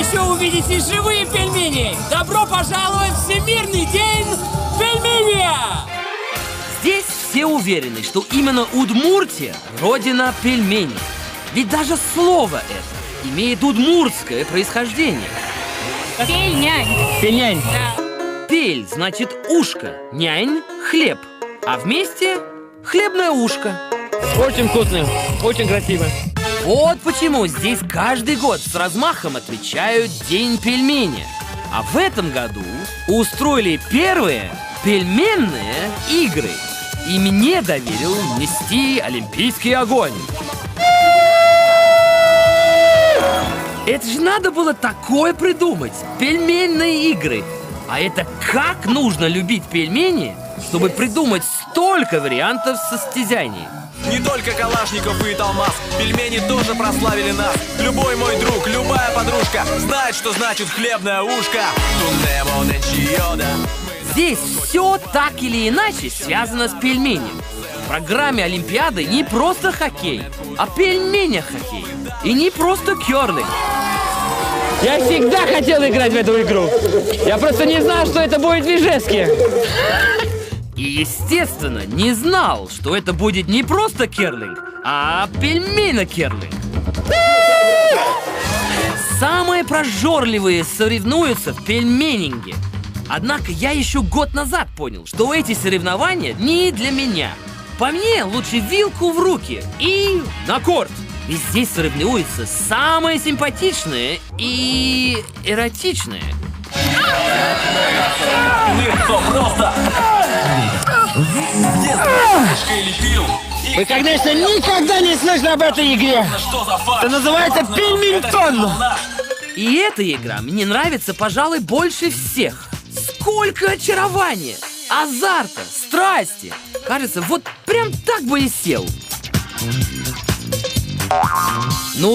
еще увидите живые пельмени! Добро пожаловать в Всемирный день пельменя! Здесь все уверены, что именно Удмуртия – родина пельменей. Ведь даже слово это имеет удмуртское происхождение. Пельнянь. Пельнянь. Пель значит ушко, нянь – хлеб, а вместе – хлебное ушко. Очень вкусно, очень красиво. Вот почему здесь каждый год с размахом отмечают День пельменя. А в этом году устроили первые пельменные игры. И мне доверил нести олимпийский огонь. Это же надо было такое придумать. Пельменные игры. А это как нужно любить пельмени, чтобы придумать столько вариантов состязаний. Не только Калашников и Талмас, пельмени тоже прославили нас. Любой мой друг, любая подружка знает, что значит хлебное ушко. Здесь все так или иначе связано с пельменем. В программе Олимпиады не просто хоккей, а пельменя хоккей. И не просто керлинг. Я всегда хотел играть в эту игру. Я просто не знал, что это будет в Ижевске. И, естественно, не знал, что это будет не просто керлинг, а пельмено-керлинг. Самые прожорливые соревнуются в пельменинге. Однако я еще год назад понял, что эти соревнования не для меня. По мне, лучше вилку в руки и на корт. И здесь соревнуются самые симпатичные и эротичные. Вы, конечно, никогда не слышали об этой игре. Это называется пельментон. И эта игра мне нравится, пожалуй, больше всех. Сколько очарования, азарта, страсти. Кажется, вот прям так бы и сел. Ну